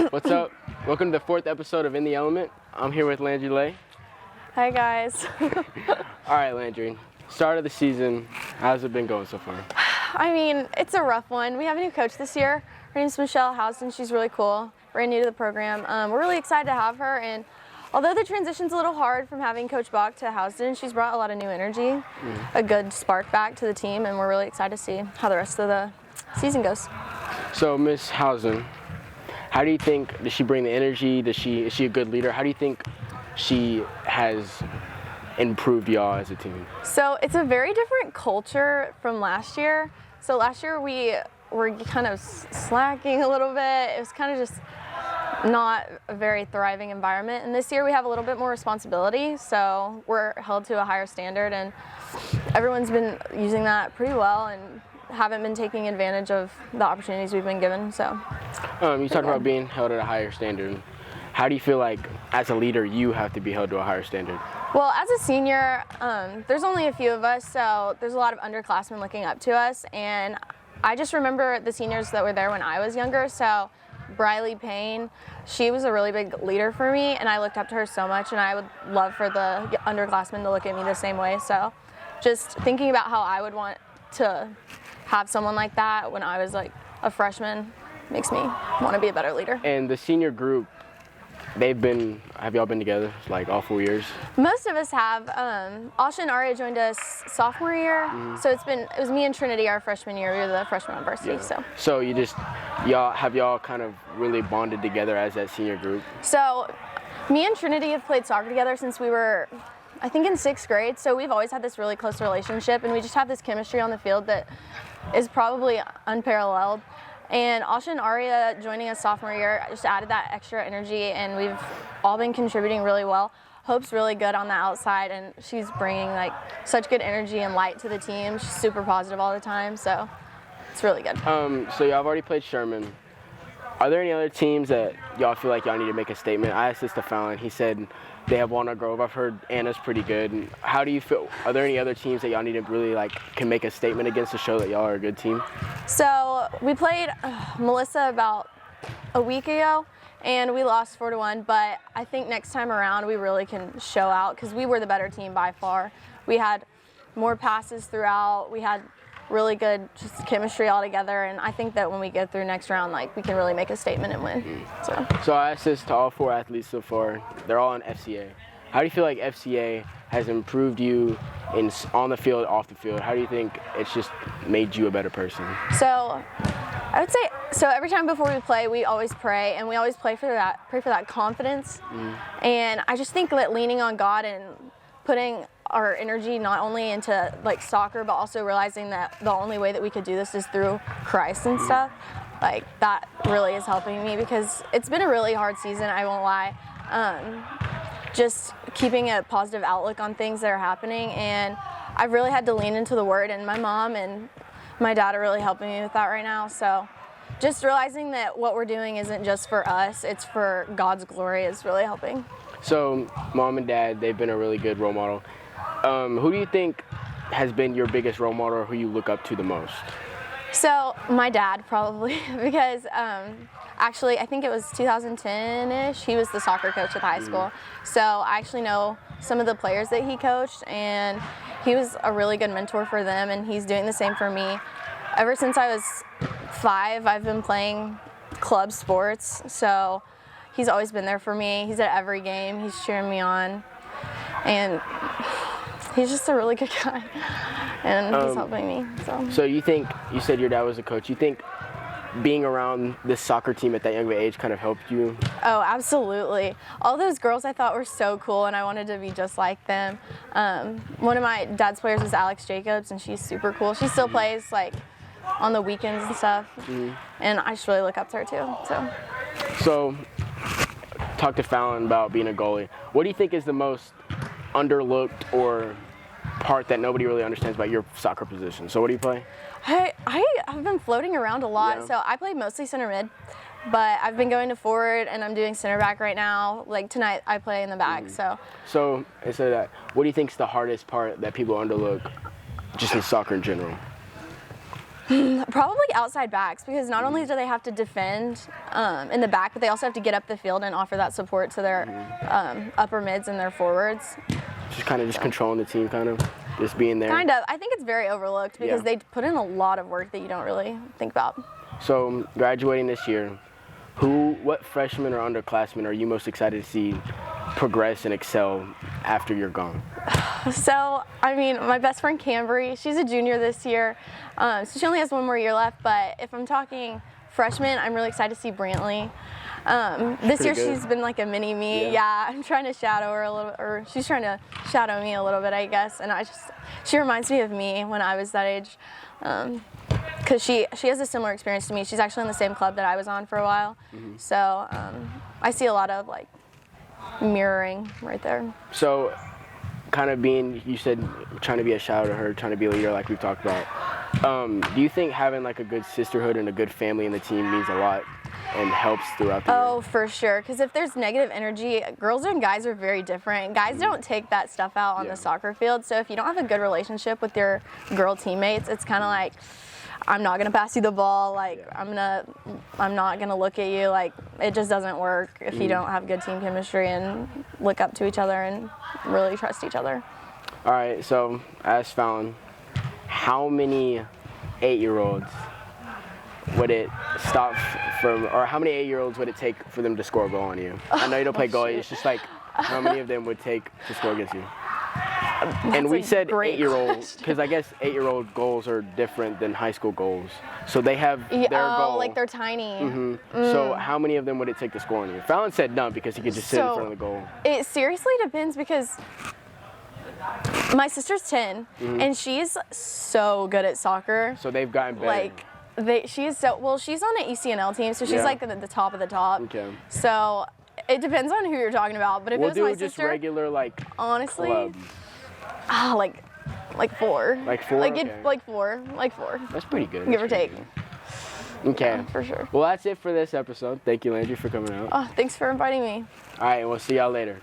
What's up? Welcome to the 4th episode of In the Element. I'm here with Landry Lay. Hi guys. All right, Landry. Start of the season. How's it been going so far? I mean, it's a rough one. We have a new coach this year. Her name's Michelle Houston. She's really cool. Brand new to the program. We're really excited to have her. And although the transition's a little hard from having Coach Bach to Houston, she's brought a lot of new energy, a good spark back to the team, and we're really excited to see how the rest of the season goes. So, Miss Houston, how do you think, does she bring the energy? Is she a good leader? How do you think she has improved y'all as a team? So it's a very different culture from last year. So last year we were kind of slacking a little bit. It was kind of just not a very thriving environment. And this year we have a little bit more responsibility. So we're held to a higher standard, and everyone's been using that pretty well and haven't been taking advantage of the opportunities we've been given. So you talked about being held at a higher standard. How do you feel like as a leader you have to be held to a higher standard? Well, as a senior, there's only a few of us, so there's a lot of underclassmen looking up to us. And I just remember the seniors that were there when I was younger. So Briley Payne, she was a really big leader for me, and I looked up to her so much, and I would love for the underclassmen to look at me the same way. So just thinking about how I would want to have someone like that when I was like a freshman makes me want to be a better leader. And the senior group, have y'all been together like all 4 years? Most of us have. Asha and Aria joined us sophomore year, so it was me and Trinity our freshman year. We were the freshmen on Varsity. Yeah. So y'all kind of really bonded together as that senior group? So me and Trinity have played soccer together since we were, I think, in 6th grade. So we've always had this really close relationship, and we just have this chemistry on the field that is probably unparalleled. And Asha and Aria joining us sophomore year just added that extra energy, and we've all been contributing really well. Hope's really good on the outside, and she's bringing like such good energy and light to the team. She's super positive all the time, so it's really good. So y'all have already played Sherman. Are there any other teams that y'all feel like y'all need to make a statement? I asked this to Fallon. He said they have Walnut Grove. I've heard Anna's pretty good. How do you feel? Are there any other teams that y'all need to really can make a statement against to show that y'all are a good team? So we played Melissa about a week ago, and we lost 4-1. But I think next time around we really can show out because we were the better team by far. We had more passes throughout. We had really good just chemistry all together, and I think that when we get through next round, we can really make a statement and win. So I asked this to all 4 athletes so far. They're all in FCA. How do you feel like FCA has improved you on the field, off the field? How do you think it's just made you a better person? So I would say, every time before we play, we always pray, and we always pray for that confidence. And I just think that leaning on God and putting our energy not only into soccer, but also realizing that the only way that we could do this is through Christ and stuff, that really is helping me, because it's been a really hard season, I won't lie. Just keeping a positive outlook on things that are happening, and I've really had to lean into the Word, and my mom and my dad are really helping me with that right now. So just realizing that what we're doing isn't just for us, it's for God's glory is really helping. So mom and dad, they've been a really good role model. Who do you think has been your biggest role model, or who you look up to the most? So my dad, probably, because actually I think it was 2010-ish, he was the soccer coach at the high school. So I actually know some of the players that he coached, and he was a really good mentor for them, and he's doing the same for me. Ever since I was 5, I've been playing club sports, so he's always been there for me. He's at every game, he's cheering me on, and he's just a really good guy, and he's helping me. So you said your dad was a coach. You think being around this soccer team at that young age kind of helped you? Oh, absolutely. All those girls I thought were so cool, and I wanted to be just like them. One of my dad's players is Alex Jacobs, and she's super cool. She still plays on the weekends and stuff, and I just really look up to her too. So talk to Fallon about being a goalie. What do you think is the most underlooked or part that nobody really understands about your soccer position? So what do you play? I have been floating around a lot. Yeah. So I play mostly center mid, but I've been going to forward, and I'm doing center back right now. Tonight I play in the back. So instead of that, what do you think is the hardest part that people underlook just in soccer in general? Probably outside backs, because not only do they have to defend in the back, but they also have to get up the field and offer that support to their upper mids and their forwards. Just kind of just controlling the team, kind of just being there. Kind of. I think it's very overlooked because they put in a lot of work that you don't really think about. So graduating this year, what freshmen or underclassmen are you most excited to see progress and excel after you're gone? So, I mean, my best friend Cambry, she's a junior this year, so she only has one more year left, but if I'm talking freshmen, I'm really excited to see Brantley. This year she's been like a mini me. Yeah, I'm trying to shadow her a little, or she's trying to shadow me a little bit, I guess, and she reminds me of me when I was that age. Because she has a similar experience to me. She's actually in the same club that I was on for a while. So I see a lot of like mirroring right there. So kind of you said trying to be a shadow to her, trying to be a leader like we've talked about. Do you think having like a good sisterhood and a good family in the team means a lot and helps throughout the year? Oh, for sure. Because if there's negative energy, girls and guys are very different. Guys don't take that stuff out on the soccer field. So if you don't have a good relationship with your girl teammates, it's kind of like, I'm not gonna pass you the ball. Like I'm not gonna look at you. Like it just doesn't work if you don't have good team chemistry and look up to each other and really trust each other. All right. So as Fallon, how many 8-year-olds would it stop from, or how many 8-year-olds would it take for them to score a goal on you? I know you don't play goalie. It's just like how many of them would take to score against you? And we said 8-year-old because I guess 8-year-old goals are different than high school goals. So they have their goal. Like they're tiny. So how many of them would it take to score on you? Fallon said none because he could just sit in front of the goal. It seriously depends because my sister's 10 and she's so good at soccer. So they've gotten better. Like she's on an ECNL team, so she's like the top of the top. Okay. So it depends on who you're talking about, but if it was my sister, just regular like honestly, club. Like 4. Like 4? Like 4. That's pretty good. Give or take. Okay. Yeah, for sure. Well, that's it for this episode. Thank you, Landry, for coming out. Oh, thanks for inviting me. All right, we'll see y'all later.